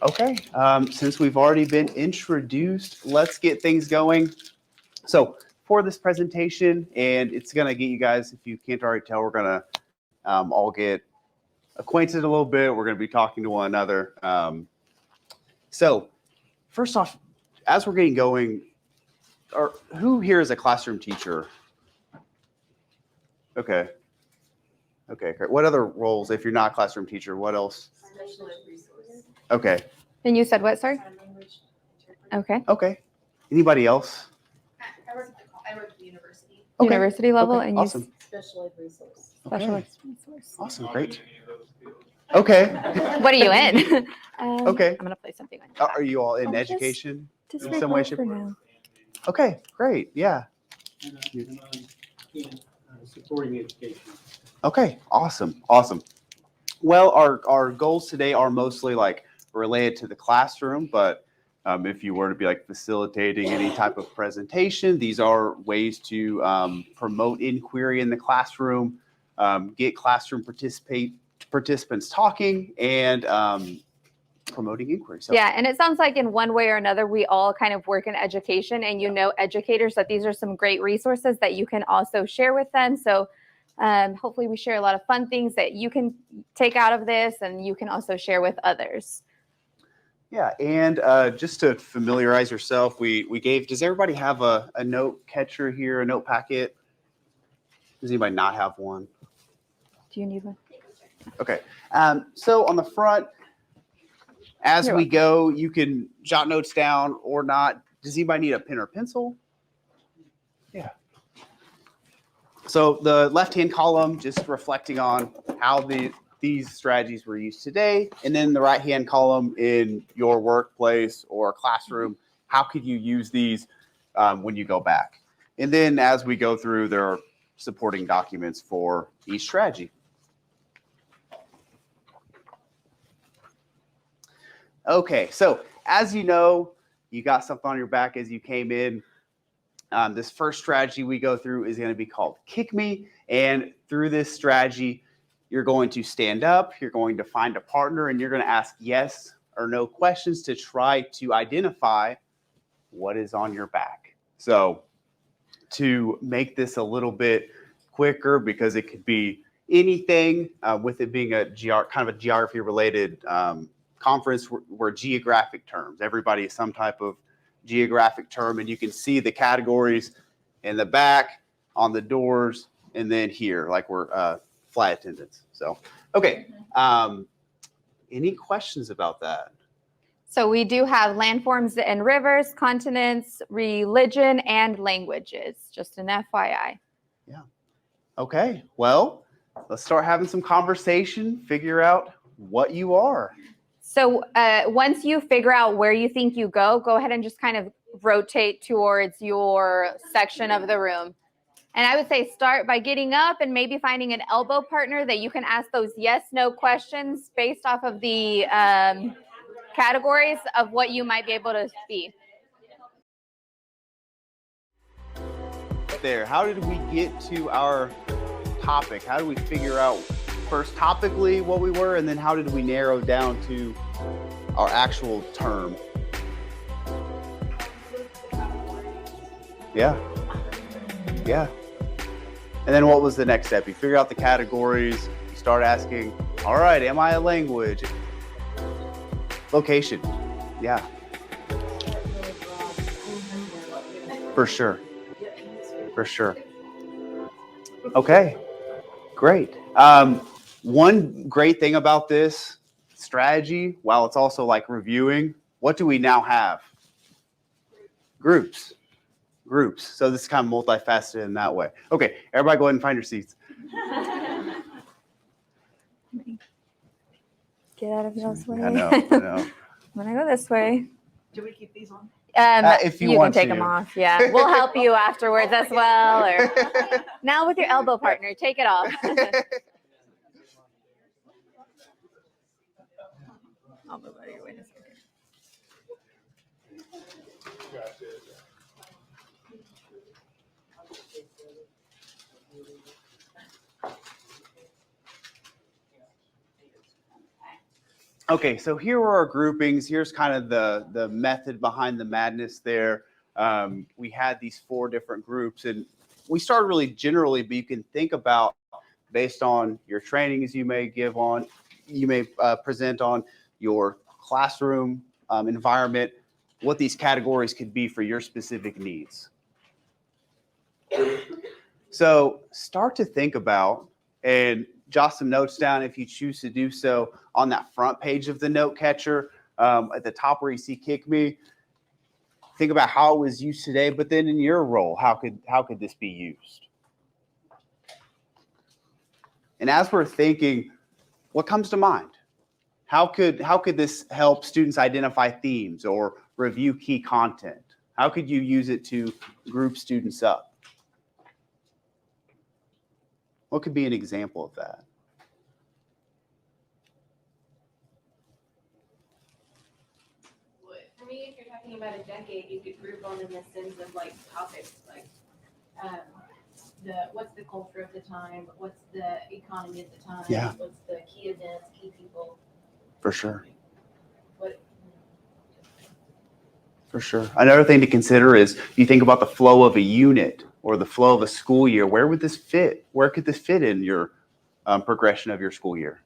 Okay, since we've already been introduced, let's get things going. So for this presentation, and it's going to get you guys, if you can't already tell, we're going to all get acquainted a little bit. We're going to be talking to one another. So first off, as we're getting going, who here is a classroom teacher? Okay. Okay, great. What other roles, if you're not a classroom teacher, what else? Special ed resources. Okay. And you said what, sorry? Okay. Okay. Anybody else? I work at the university. Okay. University level, Okay. and Awesome. Special ed resource. Special Okay. ed resource. Awesome. Great. Okay. What are you in? Okay. I'm gonna play something on your Are you all in I'll education just in some way, record shape, for or now. Okay. Great. Yeah. Supporting education. Okay. Awesome. Awesome. Well, our goals today are mostly like related to the classroom, but if you were to be like facilitating any type of presentation, these are ways to promote inquiry in the classroom, get classroom participants talking, and promoting inquiry. So, Yeah, and it sounds like in one way or another, we all kind of work in education, and you know, educators, that these are some great resources that you can also share with them. So hopefully we share a lot of fun things that you can take out of this, and you can also share with others. yeah, and just to familiarize yourself, we gave, does everybody have a note catcher here, a note packet? Does anybody not have one? Do you need one? Okay, so on the front, as You're we go, you can jot notes down or not. Does anybody need a pen or pencil? Yeah. So the left-hand column, just reflecting on how these strategies were used today, and then the right-hand column in your workplace or classroom, how could you use these when you go back? And then as we go through, there are supporting documents for each strategy. Okay, so as you know, you got something on your back as you came in. This first strategy we go through is going to be called Kick Me. And through this strategy, you're going to stand up, you're going to find a partner, and you're going to ask yes or no questions to try to identify what is on your back. So to make this a little bit quicker, because it could be anything, with it being a kind of a geography-related conference, were geographic terms. Everybody is some type of geographic term, and you can see the categories in the back, on the doors, and then here, like we're flight attendants. So, okay. Any questions about that? So we do have landforms and rivers, continents, religion, and languages, just an FYI. Yeah. Okay. Well, let's start having some conversation, figure out what you are. So once you figure out where you think you go ahead and just kind of rotate towards your section of the room. And I would say start by getting up and maybe finding an elbow partner that you can ask those yes/no questions based off of the categories of what you might be able to be. There, how did we get to our topic? How did we figure out first topically what we were, and then how did we narrow down to our actual term? Yeah. Yeah. And then what was the next step? You figure out the categories, you start asking, all right, am I a language? Location. Yeah. For sure. For sure. Okay. Great. One great thing about this strategy, while it's also like reviewing, what do we now have? Groups. So this is kind of multifaceted in that way. Okay, everybody go ahead and find your seats. Get out of y'all's way. I know. I'm gonna go this way. Do we keep these on? If you you want can take to. them off. Yeah, we'll help you afterwards as well. Or now with your elbow partner, take it off. I'll move out of your way in a second. Okay, so here are our groupings. Here's kind of the method behind the madness there. We had these 4 different groups, and we started really generally, but you can think about based on your trainings you may give on, you may present on your classroom environment, what these categories could be for your specific needs. So start to think about and jot some notes down if you choose to do so on that front page of the note catcher at the top where you see kick me. Think about how it was used today, but then in your role, how could this be used? And as we're thinking, what comes to mind? How could this help students identify themes or review key content? How could you use it to group students up? What could be an example of that? For me, if you're talking about a decade, you could group them in the sense of like topics, like what's the culture of the time, what's the economy at the time, Yeah. what's the key events, key people. For sure. What? For sure. Another thing to consider is you think about the flow of a unit or the flow of a school year. Where would this fit? Where could this fit in your progression of your school year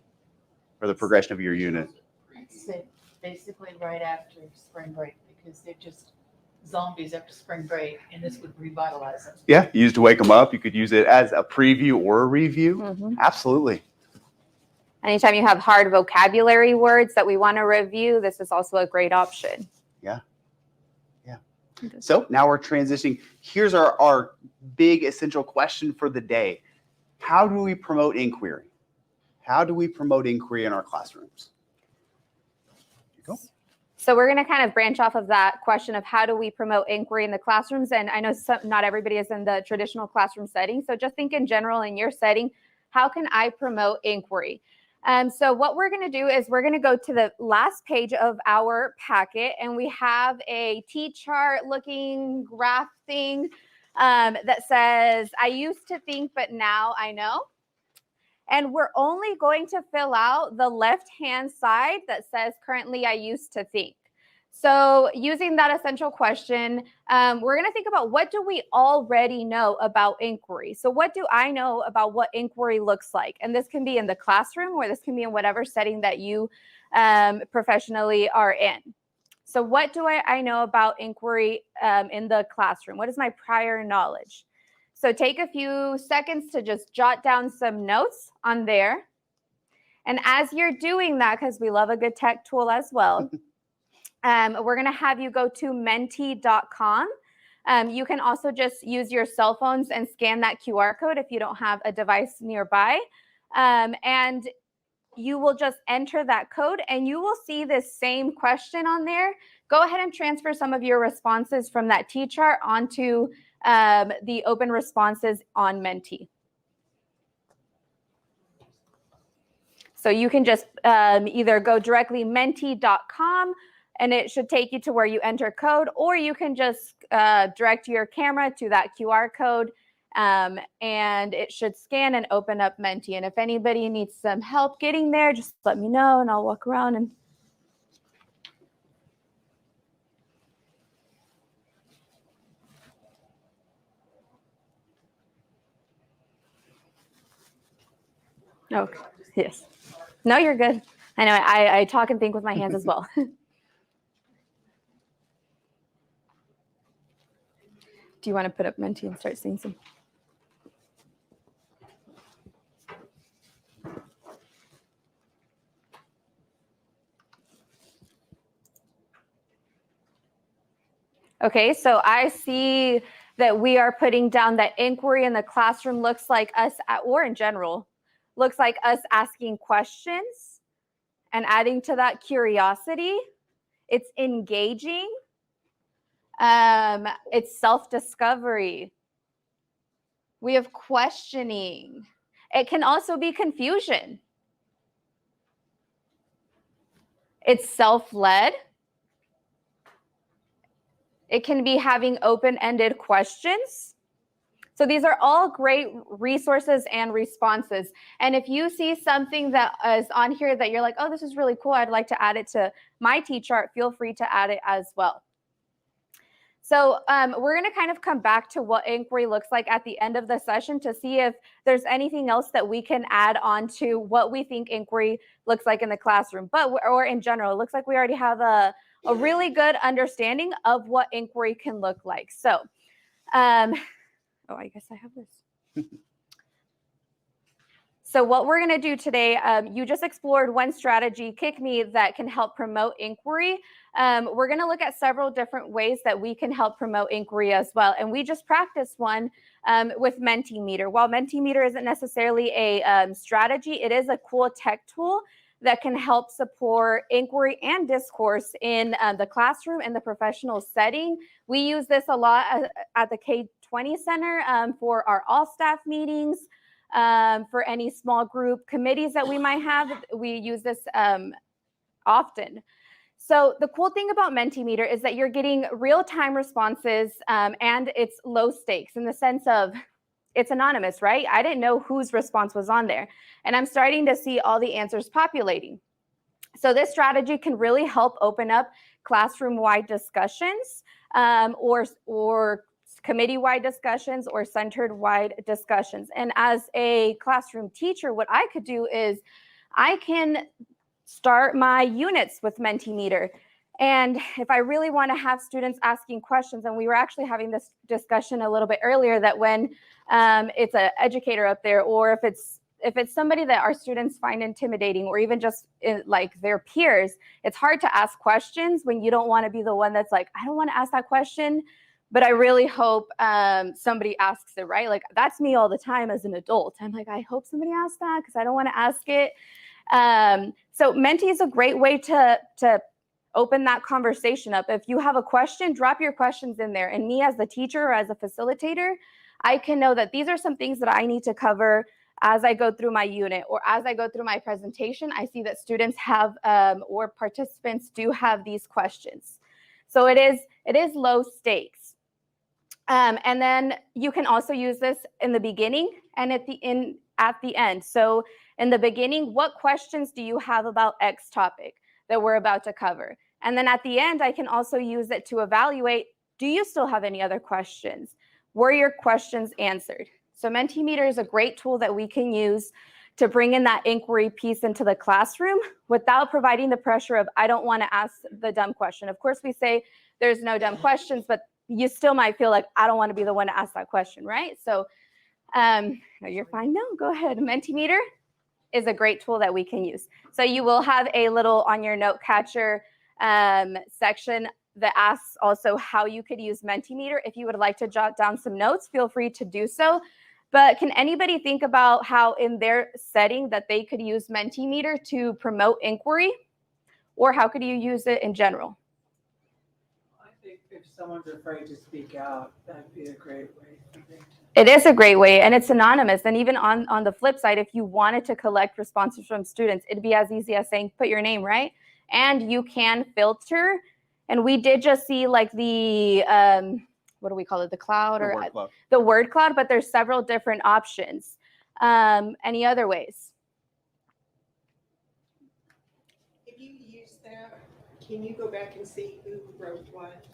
or the progression of your unit? I'd say basically right after spring break, because they're just zombies after spring break, and this would revitalize them. Yeah, used to wake them up. You could use it as a preview or a review. Mhm. Absolutely. Anytime you have hard vocabulary words that we want to review, this is also a great option. Yeah. Yeah. So now we're transitioning. Here's our big essential question for the day. How do we promote inquiry? How do we promote inquiry in our classrooms? Here you go. So we're going to kind of branch off of that question of how do we promote inquiry in the classrooms? And I know not everybody is in the traditional classroom setting. So just think in general in your setting, how can I promote inquiry? So what we're going to do is we're going to go to the last page of our packet, and we have a T-chart looking graph thing that says, I used to think, but now I know. And we're only going to fill out the left-hand side that says, currently I used to think. So using that essential question, we're going to think about what do we already know about inquiry? So what do I know about what inquiry looks like? And this can be in the classroom, or this can be in whatever setting that you professionally are in. So what do I know about inquiry in the classroom? What is my prior knowledge? So take a few seconds to just jot down some notes on there. And as you're doing that, because we love a good tech tool as well, we're going to have you go to menti.com. You can also just use your cell phones and scan that QR code if you don't have a device nearby. And you will just enter that code and you will see this same question on there. Go ahead and transfer some of your responses from that T-chart onto the open responses on Menti. So you can just either go directly menti.com and it should take you to where you enter code, or you can just direct your camera to that QR code and it should scan and open up Menti. And if anybody needs some help getting there, just let me know and I'll walk around and oh, yes. No, you're good. I know I talk and think with my hands as well. Do you want to put up Menti and start seeing some? Okay, so I see that we are putting down that inquiry in the classroom looks like us, or in general, looks like us asking questions and adding to that curiosity. It's engaging. It's self-discovery. We have questioning. It can also be confusion. It's self-led. It can be having open-ended questions. So these are all great resources and responses. And if you see something that is on here that you're like, oh, this is really cool, I'd like to add it to my T-chart, feel free to add it as well. So we're going to kind of come back to what inquiry looks like at the end of the session to see if there's anything else that we can add on to what we think inquiry looks like in the classroom, or in general. It looks like we already have a really good understanding of what inquiry can look like. So, oh, I guess I have this. So what we're going to do today, you just explored one strategy, Kick Me, that can help promote inquiry. We're going to look at several different ways that we can help promote inquiry as well. And we just practiced one with Mentimeter. While Mentimeter isn't necessarily a strategy, it is a cool tech tool that can help support inquiry and discourse in the classroom and the professional setting. We use this a lot at the K-20 Center for our all staff meetings. For any small group committees that we might have, we use this often. So the cool thing about Mentimeter is that you're getting real-time responses and it's low stakes in the sense of it's anonymous, right? I didn't know whose response was on there. And I'm starting to see all the answers populating. So this strategy can really help open up classroom-wide discussions or committee-wide discussions or center-wide discussions. And as a classroom teacher, what I could do is I can start my units with Mentimeter. And if I really want to have students asking questions, and we were actually having this discussion a little bit earlier, that when it's an educator up there, or if it's somebody that our students find intimidating, or even just like their peers, it's hard to ask questions when you don't want to be the one that's like, I don't want to ask that question, but I really hope somebody asks it, right? Like that's me all the time as an adult. I'm like, I hope somebody asks that because I don't want to ask it. So Menti is a great way to open that conversation up. If you have a question, drop your questions in there. And me as the teacher or as a facilitator, I can know that these are some things that I need to cover as I go through my unit or as I go through my presentation. I see that students have or participants do have these questions. So it is low stakes. And then you can also use this in the beginning and at the end. So in the beginning, what questions do you have about X topic that we're about to cover? And then at the end, I can also use it to evaluate, do you still have any other questions? Were your questions answered? So Mentimeter is a great tool that we can use to bring in that inquiry piece into the classroom without providing the pressure of, I don't want to ask the dumb question. Of course, we say there's no dumb questions, but you still might feel like, I don't want to be the one to ask that question, right? So no, you're fine. No, go ahead. Mentimeter is a great tool that we can use. So you will have a little on your note catcher section that asks also how you could use Mentimeter. If you would like to jot down some notes, feel free to do so. But can anybody think about how in their setting that they could use Mentimeter to promote inquiry? Or how could you use it in general? I think if someone's afraid to speak out, that'd be a great way for them to. It is a great way, and it's anonymous. And even on the flip side, if you wanted to collect responses from students, it'd be as easy as saying, put your name, right? And you can filter. And we did just see like the, what do we call it? The cloud or the word cloud, but there's several different options. Any other ways? If you use that, can you go back and see who wrote what?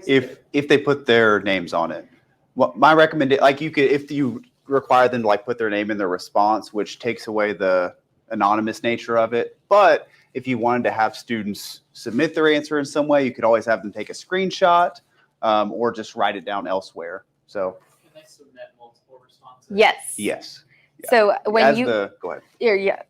If they put their names on it. Well, my recommendation, like you could, if you require them to like put their name in their response, which takes away the anonymous nature of it. But if you wanted to have students submit their answer in some way, you could always have them take a screenshot or just write it down elsewhere. So Can they submit multiple responses? Yes. yes. Yeah. So when Go ahead. Yeah.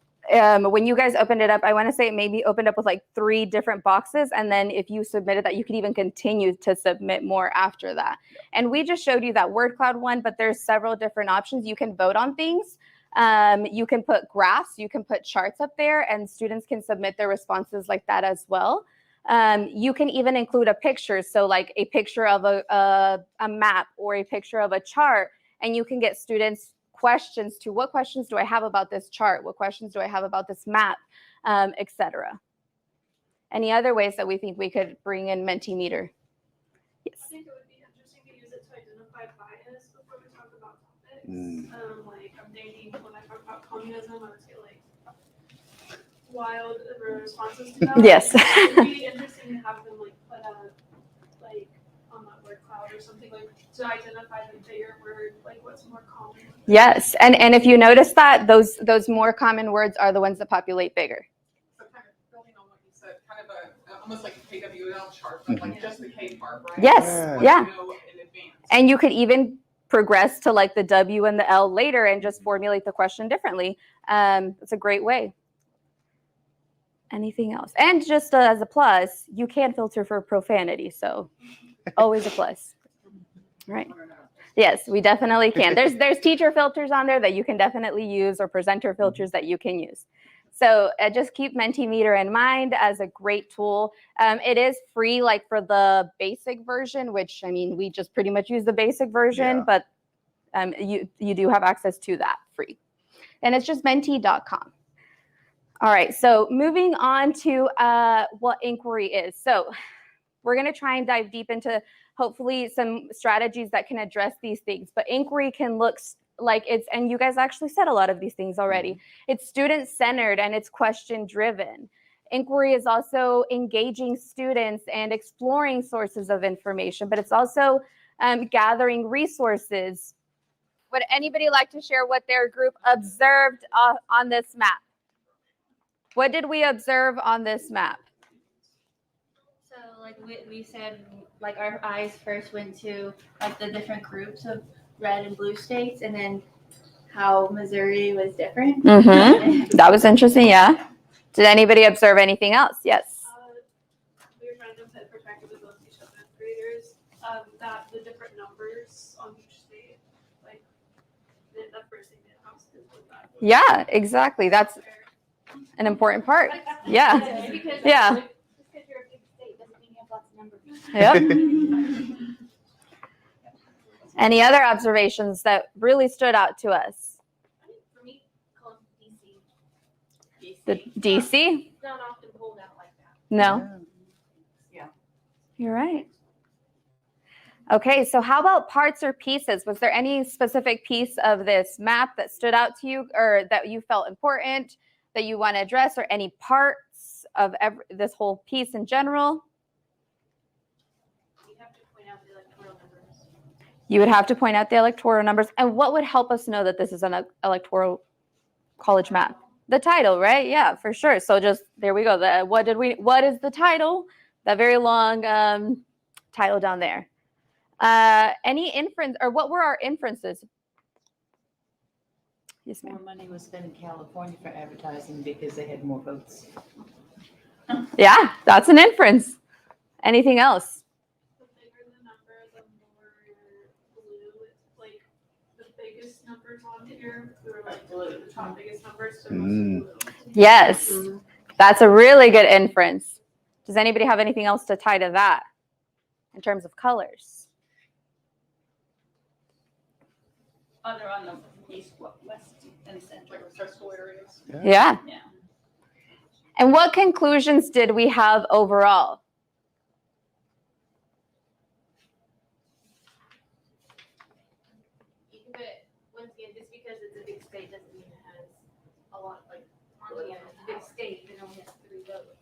When you guys opened it up, I want to say it maybe opened up with like 3 different boxes. And then if you submitted that, you could even continue to submit more after that. Yeah. And we just showed you that word cloud one, but there's several different options. You can vote on things. You can put graphs, you can put charts up there, and students can submit their responses like that as well. You can even include a picture. So like a picture of a map or a picture of a chart, and you can get students questions to what questions do I have about this chart? What questions do I have about this map, etc. Any other ways that we think we could bring in Mentimeter? Yes. I think it would be interesting to use it to identify bias before we talk about Like I'm dating, when I talk about communism, I would say like wild responses to that. Yes. It'd be interesting to have them like put a like on that word cloud or something like to identify the bigger word, like what's more common. Yes, and if you notice that, those more common words are the ones that populate bigger. So kind of building on what you said, kind of almost like a KWL chart, but like just the K part, right? Yes, What yeah. you know in advance. And you could even progress to like the W and the L later and just formulate the question differently. It's a great way. Anything else? And just as a plus, you can filter for profanity, so always a plus. Right. Yes, we definitely can. There's teacher filters on there that you can definitely use, or presenter filters that you can use. So just keep Mentimeter in mind as a great tool. It is free, like for the basic version, which I mean, we just pretty much use the basic version, but you do have access to that free. And it's just menti.com. All right, so moving on to what inquiry is. So we're going to try and dive deep into hopefully some strategies that can address these things. But inquiry can look like it's, and you guys actually said a lot of these things already. It's student-centered and it's question-driven. Inquiry is also engaging students and exploring sources of information, but it's also gathering resources. Would anybody like to share what their group observed on this map? What did we observe on this map? So like we said, like our eyes first went to like the different groups of red and blue states, and then how Missouri was different. Mm-hmm. That was interesting, yeah. Did anybody observe anything else? Yes. We were trying to put perspective with both each seventh graders, that the different numbers on each state, like the first thing that helps is with that. Yeah, exactly. That's an important part. Yeah. Yeah. Yep. Any other observations that really stood out to us? I think for me, call DC. The DC? It's not often pulled out like that. No. Yeah. You're right. Okay, so how about parts or pieces? Was there any specific piece of this map that stood out to you or that you felt important that you want to address, or any parts of this whole piece in general? You have to point out the electoral numbers. You would have to point out the electoral numbers. And what would help us know that this is an electoral college map? The title, right? Yeah, for sure. So just, there we go. What is the title? That very long title down there. Any inference, or what were our inferences? Yes, ma'am. More money was spent in California for advertising because they had more votes. Yeah, that's an inference. Anything else? The bigger the number, the more blue. It's like the biggest numbers on here, we were like blue, the top biggest numbers, so mostly blue. Yes, that's a really good inference. Does anybody have anything else to tie to that in terms of colors? Other on the east, west, and central. Like coastal areas. Yeah. Yeah. And what conclusions did we have overall? You can put, once again, just because it's a big state doesn't mean it has a lot, like, Montana is a big state, it only has 3 votes.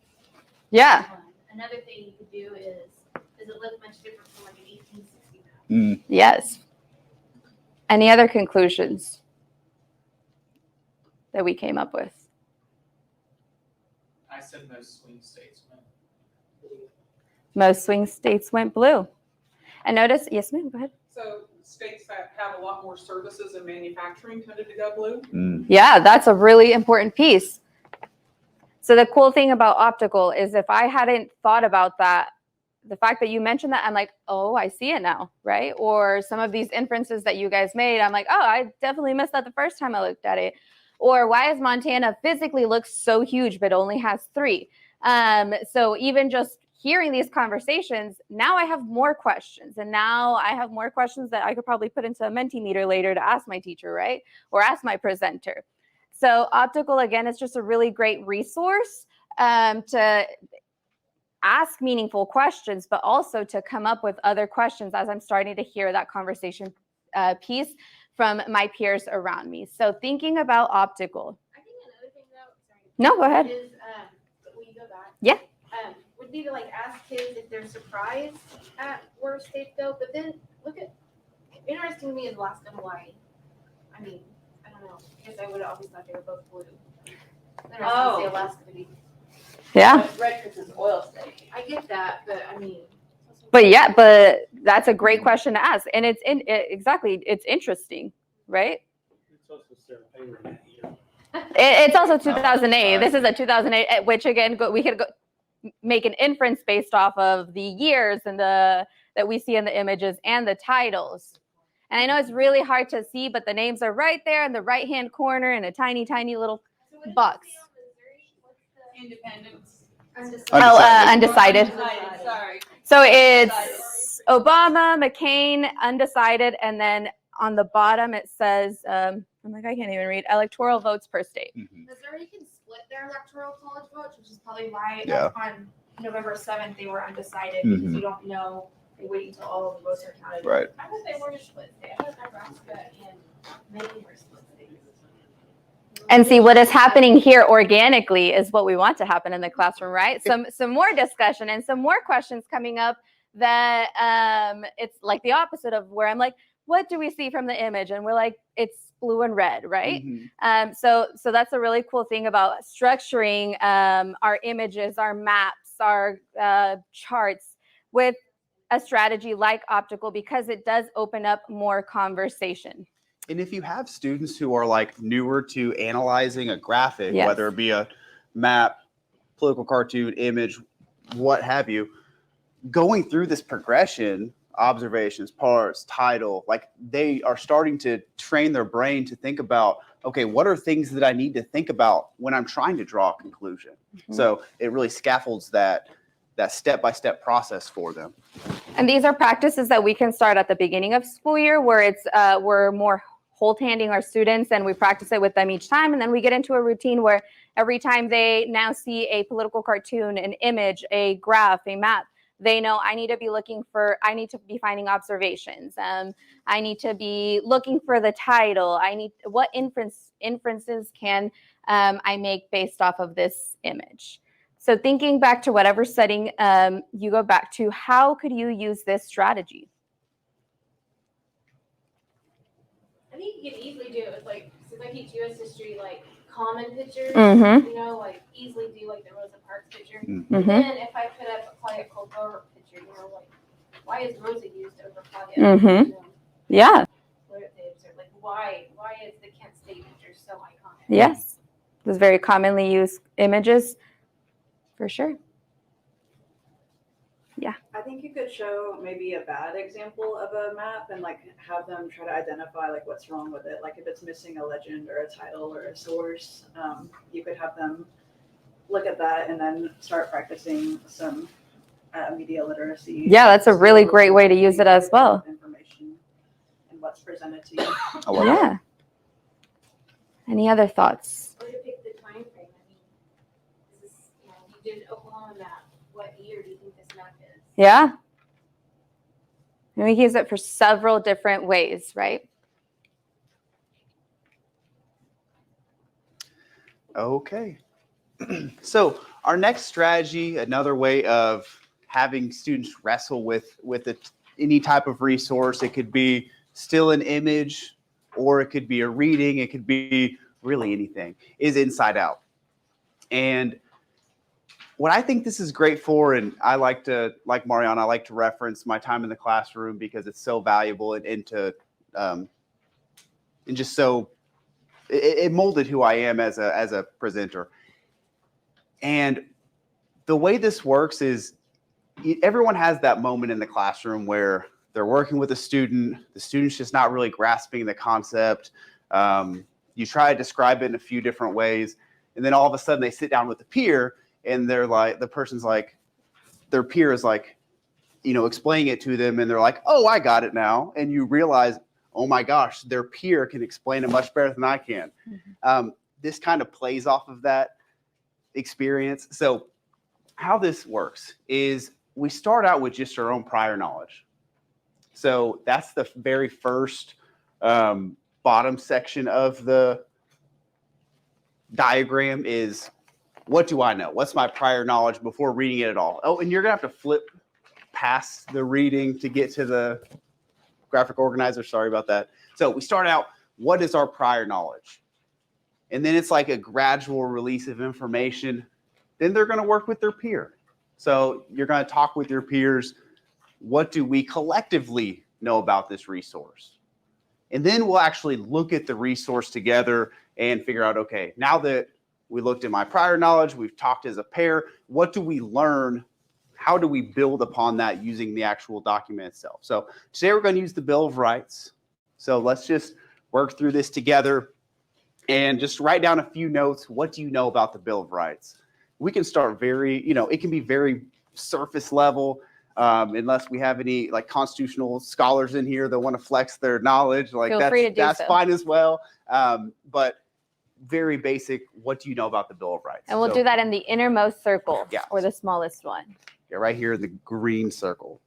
Yeah. Another thing you could do is, does it look much different from like an 1860 map? Yes. Any other conclusions that we came up with? I said most swing states went blue. Most swing states went blue. And notice, yes, ma'am, go ahead. So states that have a lot more services and manufacturing tended to go blue. Yeah, that's a really important piece. So the cool thing about optical is if I hadn't thought about that, the fact that you mentioned that, I'm like, oh, I see it now, right? Or some of these inferences that you guys made, I'm like, oh, I definitely missed that the first time I looked at it. Or why does Montana physically look so huge but only has 3? So even just hearing these conversations, now I have more questions. And now I have more questions that I could probably put into a Mentimeter later to ask my teacher, right? Or ask my presenter. So optical, again, is just a really great resource to ask meaningful questions, but also to come up with other questions as I'm starting to hear that conversation piece from my peers around me. So thinking about optical. I think another thing though, sorry. No, go ahead. Is, will you go back? Yeah. Would be to like ask kids if they're surprised at where states go, but then look at, interesting to me is Alaska and Hawaii. I mean, I don't know, I guess I would have always thought they were both blue. Interesting to see Alaska to be, Yeah. Red because it's oil state. I get that, but I mean. But that's a great question to ask. And exactly, it's interesting, right? It's also Sarah Palin that year. It's also 2008. This is a 2008, which again, we could make an inference based off of the years and that we see in the images and the titles. And I know it's really hard to see, but the names are right there in the right-hand corner in a tiny, tiny little box. Independence. Undecided. Sorry. So it's Obama, McCain, undecided, and then on the bottom it says, I'm like, I can't even read, electoral votes per state. Missouri can split their electoral college votes, which is probably why Yeah. on November 7th they were undecided, Mhm. because you don't know, they wait until all of the votes are counted. Right. I thought they were split states. I thought Nebraska and Maine were split states. And see what is happening here organically is what we want to happen in the classroom, right? Some more discussion and some more questions coming up that it's like the opposite of where I'm like, what do we see from the image? And we're like, it's blue and red, right? Mhm. So that's a really cool thing about structuring our images, our maps, our charts with a strategy like optical, because it does open up more conversation. And if you have students who are like newer to analyzing a graphic, Yes. whether it be a map, political cartoon, image, what have you, going through this progression, observations, parts, title, like they are starting to train their brain to think about, okay, what are things that I need to think about when I'm trying to draw a conclusion? Mm-hmm. So it really scaffolds that step-by-step process for them. And these are practices that we can start at the beginning of school year, where it's we're more hold-handing our students and we practice it with them each time. And then we get into a routine where every time they now see a political cartoon, an image, a graph, a map, they know I need to be finding observations. I need to be looking for the title. What inferences can I make based off of this image? So thinking back to whatever setting you go back to, how could you use this strategy? I think you can easily do it with like, since I teach U.S. history, like common pictures, Mhm. you know, like easily do like the Rosa Parks picture. Mhm. And Mhm. then if I put up a Claudia Colbert picture, you know, like why is Rosa used over Claudia? Mhm. You know, Yeah. what if they observe, like why is the Kent State picture so iconic? Yes. Those very commonly used images, for sure. I think you could show maybe a bad example of a map and like have them try to identify like what's wrong with it. Like if it's missing a legend or a title or a source, you could have them look at that and then start practicing some media literacy. Yeah, that's a really great way to use it as well. Information and what's presented to you. I love Yeah. that. Any other thoughts? Or to pick the time frame. I mean, this is, you know, you did an Oklahoma map. What year do you think this map is? Yeah. And we use it for several different ways, right? Okay. So our next strategy, another way of having students wrestle with any type of resource, it could be still an image, or it could be a reading, it could be really anything, is inside out. And what I think this is great for, and I like Mariana, I like to reference my time in the classroom because it's so valuable and just so it molded who I am as a presenter. And the way this works is everyone has that moment in the classroom where they're working with a student, the student's just not really grasping the concept. You try to describe it in a few different ways, and then all of a sudden they sit down with the peer, and they're like, their peer is like, you know, explaining it to them, and they're like, oh, I got it now. And you realize, oh my gosh, their peer can explain it much better than I can. Mm-hmm. This kind of plays off of that experience. So how this works is we start out with just our own prior knowledge. So that's the very first bottom section of the diagram is, what do I know? What's my prior knowledge before reading it at all? Oh, and you're going to have to flip past the reading to get to the graphic organizer. Sorry about that. So we start out, what is our prior knowledge? And then it's like a gradual release of information. Then they're going to work with their peer. So you're going to talk with your peers. What do we collectively know about this resource? And then we'll actually look at the resource together and figure out, okay, now that we looked at my prior knowledge, we've talked as a pair, what do we learn? How do we build upon that using the actual document itself? So today we're going to use the Bill of Rights. So let's just work through this together and just write down a few notes. What do you know about the Bill of Rights? We can start very, it can be very surface level, unless we have any like constitutional scholars in here that want to flex their knowledge. Like Feel free to do that's so. fine as well. But very basic, what do you know about the Bill of Rights? And we'll do that in the innermost circle, Yeah. or the smallest one. Yeah, right here in the green circle.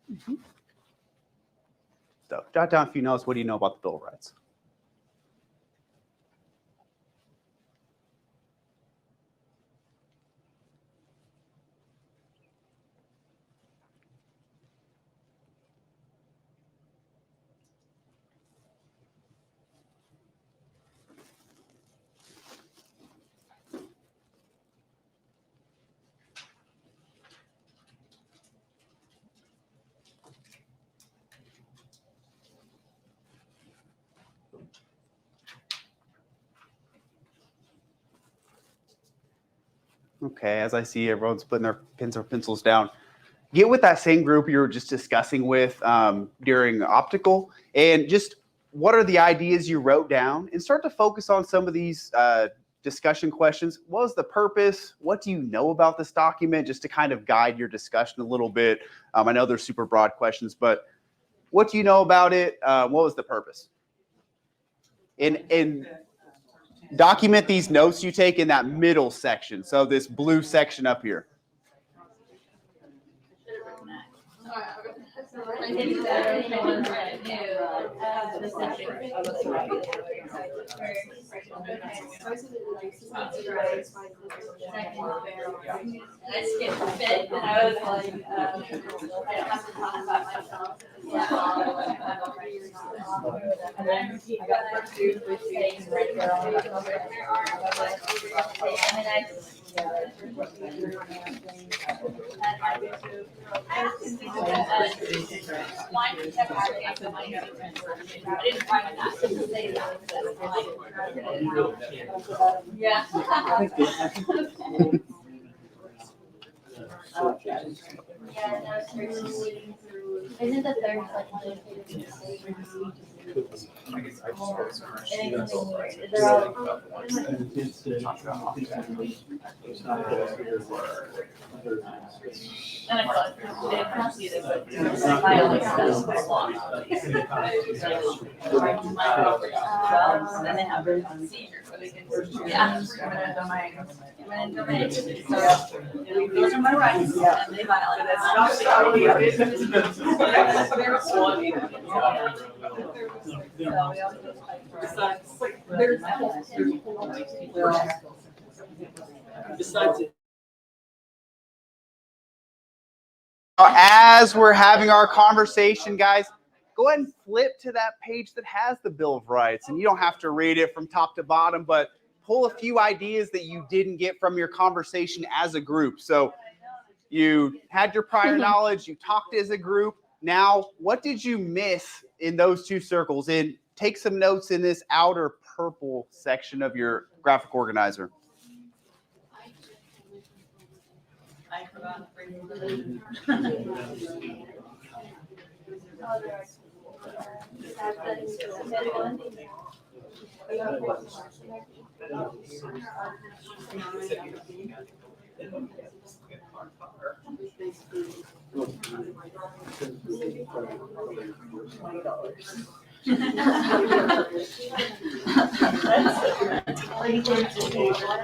So jot down a few notes. What do you know about the Bill of Rights? Okay, as I see everyone's putting their pens or pencils down, get with that same group you were just discussing with during optical, and just what are the ideas you wrote down, and start to focus on some of these discussion questions. What was the purpose? What do you know about this document? Just to kind of guide your discussion a little bit. I know they're super broad questions, but what do you know about it? What was the purpose? And document these notes you take in that middle section. So this blue section up here. I skipped a bit, and I was like, I don't have to talk about myself. And then I got two things right there on yeah. Isn't the third and I thought it can't be the I only said long. And they have a seizure where they can eminent domain. So those are my rights and they violate Besides it. As we're having our conversation, guys, go ahead and flip to that page that has the Bill of Rights. And you don't have to read it from top to bottom, but pull a few ideas that you didn't get from your conversation as a group. So you had your prior knowledge, you talked as a group. Now, what did you miss in those two circles? And take some notes in this outer purple section of your graphic organizer. I forgot.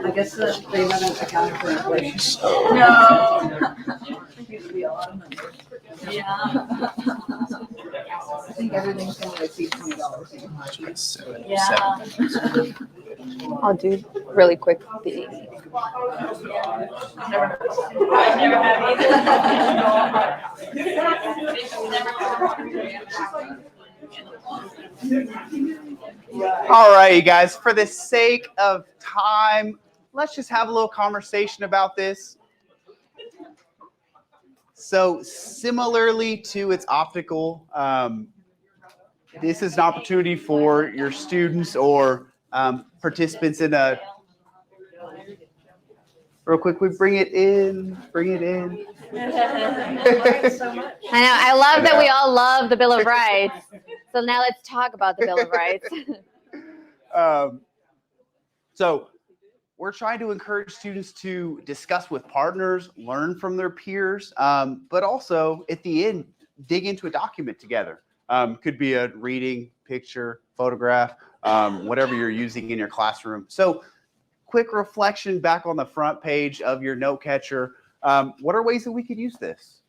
I guess that they haven't accounted for inflation. No. It used to be a lot of numbers. Yeah. I think think everything's gonna exceed $20 anymore. Yeah. I'll do really quick the All right, you guys, for the sake of time, let's just have a little conversation about this. So similarly to its optical, this is an opportunity for your students or participants in a, real quick, we bring it in. I know. I love that we all love the Bill of Rights. So now let's talk about the Bill of Rights. So we're trying to encourage students to discuss with partners, learn from their peers, but also at the end, dig into a document together. Could be a reading, picture, photograph, whatever you're using in your classroom. So quick reflection back on the front page of your note catcher. What are ways that we could use this?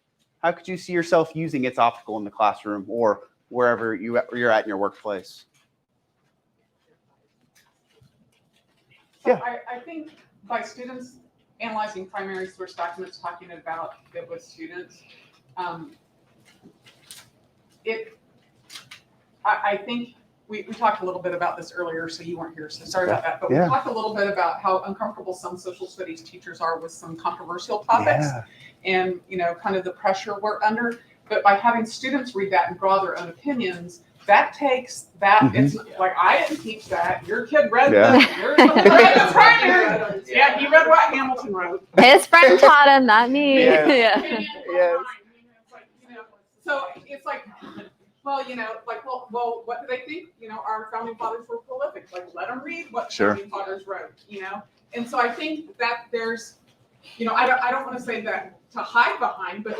How could you see yourself using its optical in the classroom or wherever you're at in your workplace? So I think by students analyzing primary source documents, talking about it with students, I think we talked a little bit about this earlier, so you weren't here, so sorry about that. But we talked a little bit about how uncomfortable some social studies teachers are with some controversial topics and, kind of the pressure we're under. But by having students read that and draw their own opinions, that takes that, it's like, I didn't teach that. Your kid read this. Your kid read this primary. Yeah, he read what Hamilton wrote. His friend taught him, not me. Yes. So it's like, well, well, what do they think? Our founding fathers were prolific. Like, let them read what founding fathers wrote, And so I think that there's, I don't want to say that to hide behind, but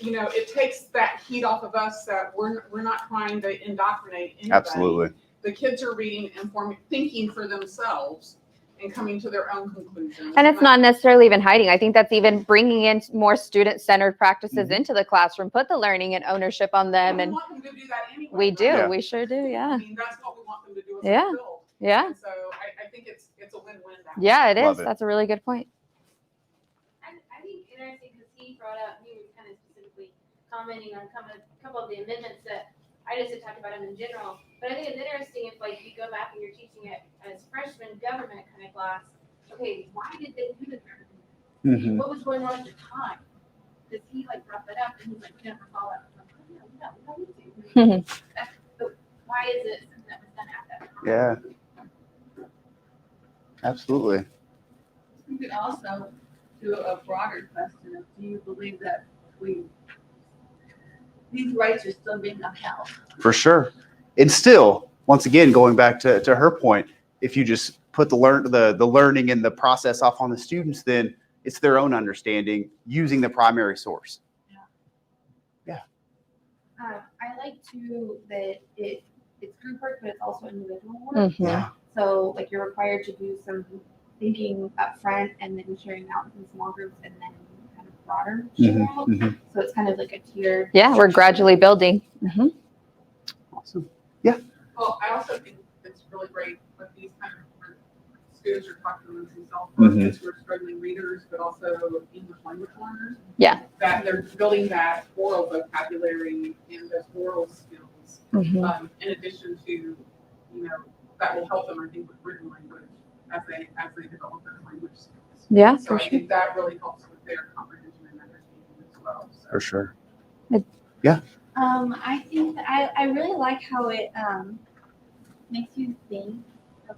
it takes that heat off of us that we're not trying to indoctrinate anybody. Absolutely. The kids are reading and thinking for themselves and coming to their own conclusions. And it's not necessarily even hiding. I think that's even bringing in more student-centered practices into the classroom, put the learning and ownership on them. We And want them to do that anyway. we do. Right? We sure do. Yeah. I mean, that's what we want them to do as Yeah. adults. Yeah. And so I think it's a win-win. Yeah, it Love is. it. That's a really good point. I think interesting because he brought up, he was kind of specifically commenting on a couple of the amendments that I just had talked about them in general. But I think it's interesting if you go back and you're teaching it as freshman government kind of class. Okay, why did they do this? What was going on at the time? Because he brought that up and he's like, never follow up. I'm like, we don't need to. But why is it something that was done at that time? Yeah. Absolutely. You could also do a broader question of, do you believe that these rights are still being upheld? For sure. And still, once again, going back to her point, if you just put the learning and the process off on the students, then it's their own understanding using the primary source. I like too that it's group work, but it's also individual work. So you're required to do some thinking up front and then sharing out in small groups and then kind of broader share out. So it's kind of like a tier. Yeah, we're gradually building. Awesome. Yeah. Well, I also think it's really great with these kind of students are talking amongst themselves, kids who are struggling readers, but also English language learners. Yeah. That they're building that oral vocabulary and those oral skills, in addition to, that will help them, I think, with written language as they develop their language skills. Yeah, So I think that really helps with their comprehension and understanding as well. So. For sure. I think that I really like how it makes you think of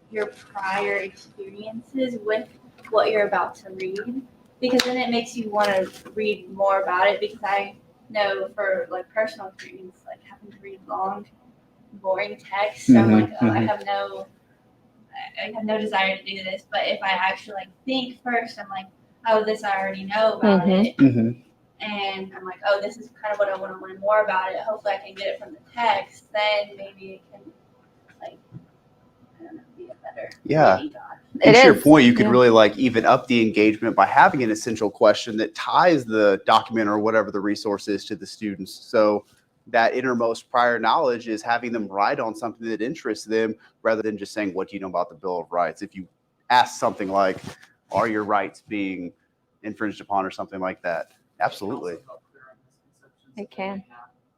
your prior experiences with what you're about to read, because then it makes you want to read more about it. Because I know for personal experience, having to read long, boring text, I'm like, oh, I have no desire to do this. But if I actually think first, I'm like, oh, this I already know about it. And I'm like, oh, this is kind of what I want to learn more about it. Hopefully I can get it from the text. Then maybe it can, I don't know, be a better reading guide. And to your point, you could really even up the engagement by having an essential question that ties the document or whatever the resource is to the students. So that innermost prior knowledge is having them write on something that interests them rather than just saying, what do you know about the Bill of Rights? If you ask something like, are your rights being infringed upon or something like that? Absolutely. It can.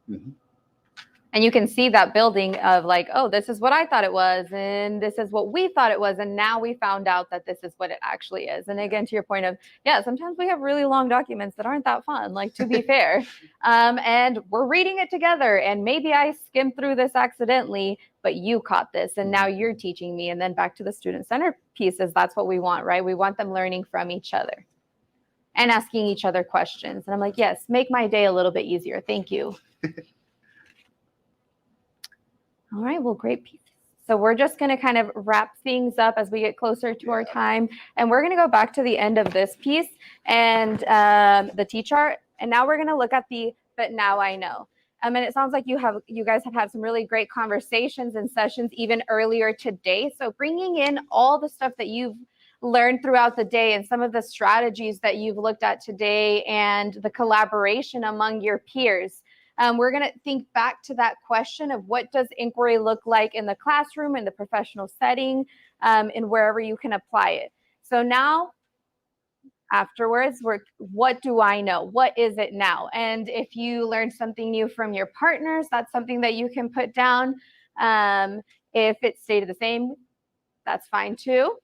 Mm-hmm. And you can see that building of like, oh, this is what I thought it was, and this is what we thought it was, and now we found out that this is what it actually is. And again, to your point of, yeah, sometimes we have really long documents that aren't that fun, like, to be fair. And we're reading it together, and maybe I skimmed through this accidentally, but you caught this, and now you're teaching me. And then back to the student-centered pieces, that's what we want, right? We want them learning from each other and asking each other questions. And I'm like, yes, make my day a little bit easier. Thank you. All right, well, great piece. So we're just going to kind of wrap things up as we get closer to our time. And we're going to go back to the end of this piece and the T-chart. And now we're going to look at the, but now I know. And it sounds like you guys have had some really great conversations and sessions even earlier today. So bringing in all the stuff that you've learned throughout the day and some of the strategies that you've looked at today and the collaboration among your peers. We're going to think back to that question of what does inquiry look like in the classroom, in the professional setting, and wherever you can apply it. So now, afterwards, what do I know? What is it now? And if you learned something new from your partners, that's something that you can put down. If it stayed the same, that's fine too.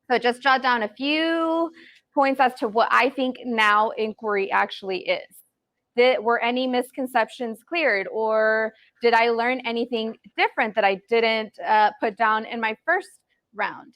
So just jot down a few points as to what I think now inquiry actually is. Were any misconceptions cleared, or did I learn anything different that I didn't put down in my first round?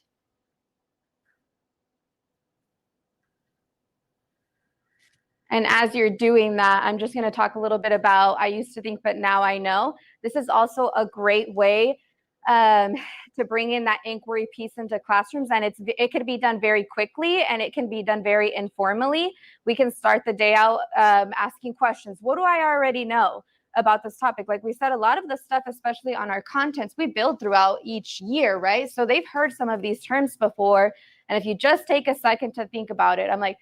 And as you're doing that, I'm just going to talk a little bit about I used to think, but now I know. This is also a great way to bring in that inquiry piece into classrooms, and it could be done very quickly, and it can be done very informally. We can start the day out asking questions. What do I already know about this topic? Like we said, a lot of the stuff, especially on our contents, we build throughout each year, right? So they've heard some of these terms before, and if you just take a second to think about it, I'm like,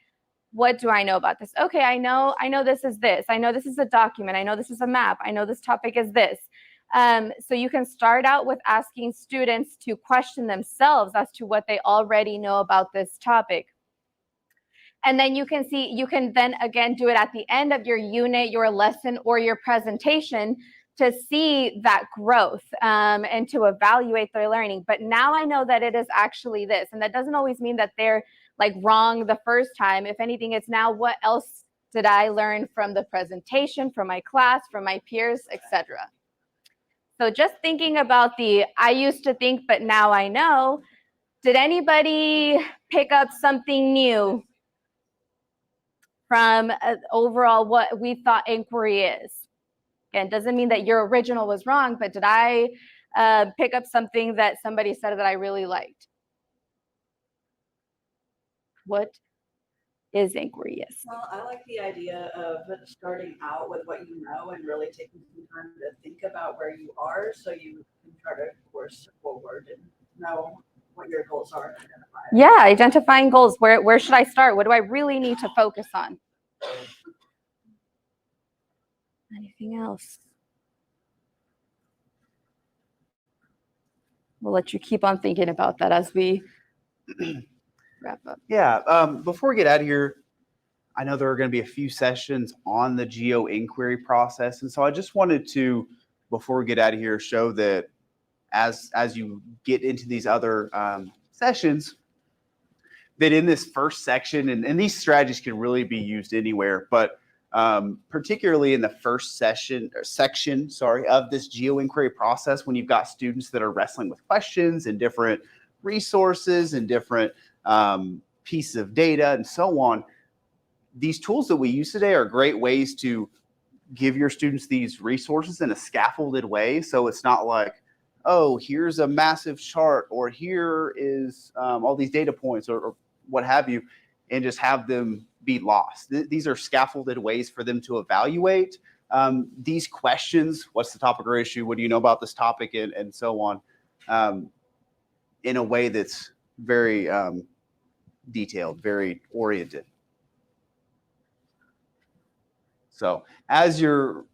what do I know about this? Okay, I know this is this. I know this is a document. I know this is a map. I know this topic is this. So you can start out with asking students to question themselves as to what they already know about this topic. And then you can then again do it at the end of your unit, your lesson, or your presentation to see that growth and to evaluate their learning. But now I know that it is actually this. And that doesn't always mean that they're like wrong the first time. If anything, it's now what else did I learn from the presentation, from my class, from my peers, etc. So just thinking about I used to think, but now I know. Did anybody pick up something new from overall what we thought inquiry is? Again, doesn't mean that your original was wrong, but did I pick up something that somebody said that I really liked? What is inquiry? Yes. Well, I like the idea of starting out with what you know and really taking some time to think about where you are so you can try to course forward and know what your goals are. Yeah, identifying goals. Where should I start? What do I really need to focus on? Anything else? We'll let you keep on thinking about that as we wrap up. Yeah, before we get out of here, I know there are going to be a few sessions on the Geo-Inquiry process. And so I just wanted to, before we get out of here, show that as you get into these other sessions, that in this first section, and these strategies can really be used anywhere, but particularly in the first section of this Geo-Inquiry process, when you've got students that are wrestling with questions and different resources and different pieces of data and so on, these tools that we use today are great ways to give your students these resources in a scaffolded way. So it's not like, oh, here's a massive chart, or here is all these data points, or what have you, and just have them be lost. These are scaffolded ways for them to evaluate these questions. What's the topic or issue? What do you know about this topic? And so on, in a way that's very detailed, very oriented. So as you're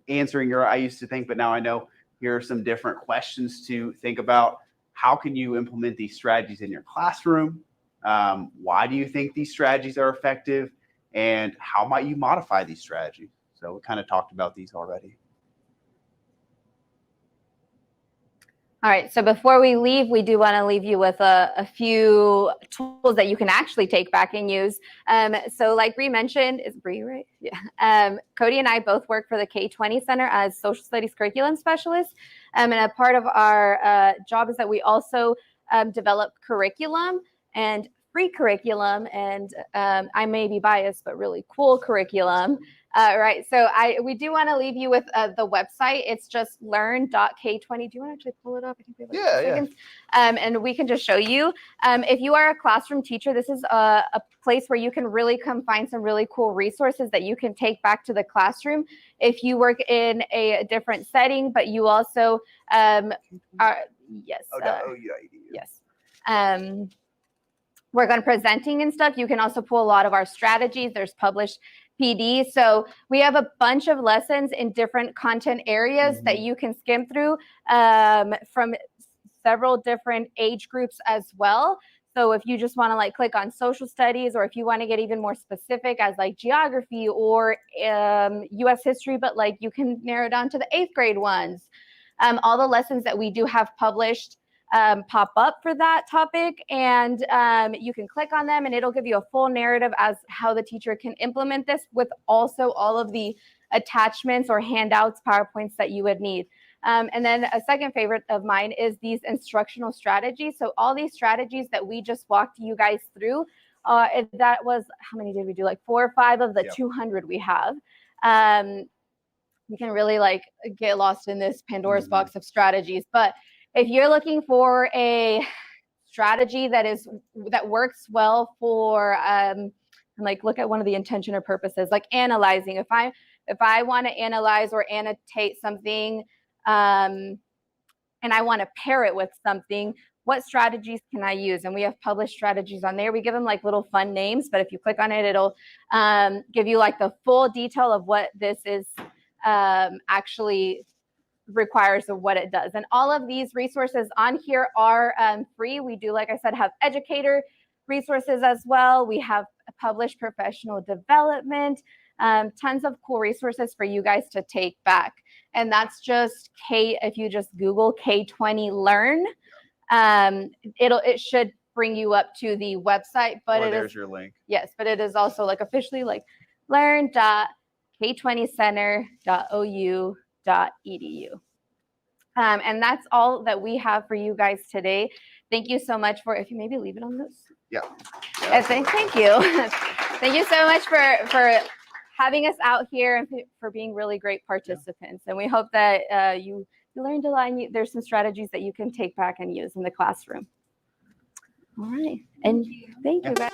answering your I used to think, but now I know. Here are some different questions to think about. How can you implement these strategies in your classroom? Why do you think these strategies are effective? And how might you modify these strategies? So we kind of talked about these already. All right, so before we leave, we do want to leave you with a few tools that you can actually take back and use. So like Bree mentioned, is Bree right? Yeah. Cody and I both work for the K-20 Center as social studies curriculum specialists. And a part of our job is that we also develop curriculum and free curriculum, and I may be biased, but really cool curriculum. Right, so we do want to leave you with the website. It's just learn.k20. Do you want to actually pull it up? I think we have like 2 seconds. And we can just show you. If you are a classroom teacher, this is a place where you can really come find some really cool resources that you can take back to the classroom. If you work in a different setting, but you also are, yes. Yes. Work on presenting and stuff. You can also pull a lot of our strategies. There's published PD. So we have a bunch of lessons in different content areas that you can skim through from several different age groups as well. So if you just want to like click on social studies, or if you want to get even more specific as like geography or US history, but like you can narrow down to the 8th grade ones. All the lessons that we do have published pop up for that topic, and you can click on them and it'll give you a full narrative as how the teacher can implement this, with also all of the attachments or handouts, PowerPoints that you would need. And then a second favorite of mine is these instructional strategies. So all these strategies that we just walked you guys through, that was, how many did we do? Like 4 or 5 of the 200 we have. You can really like get lost in this Pandora's box of strategies, but if you're looking for a strategy that works well for like look at one of the intention or purposes, like analyzing. If I want to analyze or annotate something and I want to pair it with something, what strategies can I use? And we have published strategies on there. We give them like little fun names, but if you click on it, it'll give you like the full detail of what this is actually requires of what it does. And all of these resources on here are free. We do, like I said, have educator resources as well. We have published professional development, tons of cool resources for you guys to take back. And that's just if you just Google K-20 Learn, it should bring you up to the website, but there's your link. Yes, but it is also like officially like learn.k20center.ou.edu. And that's all that we have for you guys today. Thank you so much if you maybe leave it on this. Yeah. Thank you. Thank you so much for having us out here and for being really great participants. And we hope that you learned a lot, and there's some strategies that you can take back and use in the classroom. All right. And thank you guys.